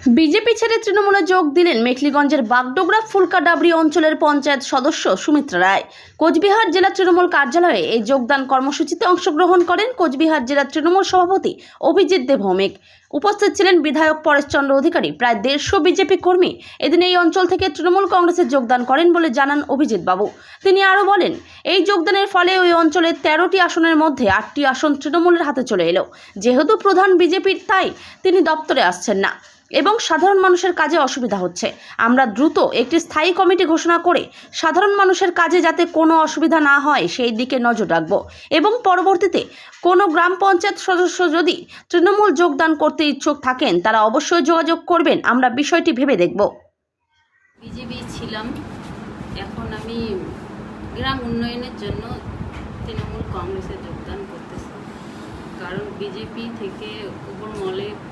BJP ছেড়ে তৃণমূলে যোগ দিলেন মেখলিগঞ্জের বাগডোগরা ফুলকাডাবরি অঞ্চলের পঞ্চায়েত সদস্য সুমিত্রা রায়। কোচবিহার জেলা তৃণমূল কার্যালয়ে এই যোগদান কর্মসূচিতে অংশগ্রহণ করেন কোচবিহার জেলা তৃণমূল সভাপতি অভিজিৎ দে ভৌমিক। উপস্থিত ছিলেন বিধায়ক পরেশচন্দ্র অধিকারী। প্রায় 150 বিজেপি কর্মী এদিন এই অঞ্চল থেকে তৃণমূল কংগ্রেসে যোগদান করেন বলে জানান অভিজিৎ বাবু। তিনি আরও বলেন, এই যোগদানের ফলে ওই অঞ্চলের 13টি আসনের মধ্যে 8টি আসন তৃণমূলের হাতে চলে এলো। যেহেতু প্রধান বিজেপির, তাই তিনি দপ্তরে আসছেন না এবং সাধারণ মানুষের কাজে অসুবিধা হচ্ছে। আমরা দ্রুত একটি স্থায়ী কমিটি ঘোষণা করে সাধারণ মানুষের কাজে যাতে কোনো অসুবিধা না হয় সেই দিকে নজর রাখব এবং পরবর্তীতে কোনো গ্রাম পঞ্চায়েত সদস্য যদি তৃণমূল যোগদান করতে ইচ্ছুক থাকেন তারা অবশ্যই যোগাযোগ করবেন। আমরা বিষয়টি ভেবে দেখব। বিজেপি ছিলাম, এখন আমি গ্রাম উন্নয়নের জন্য তৃণমূল কংগ্রেসে যোগদান করতেছি। কারণ বিজেপি থেকে উপর মহলে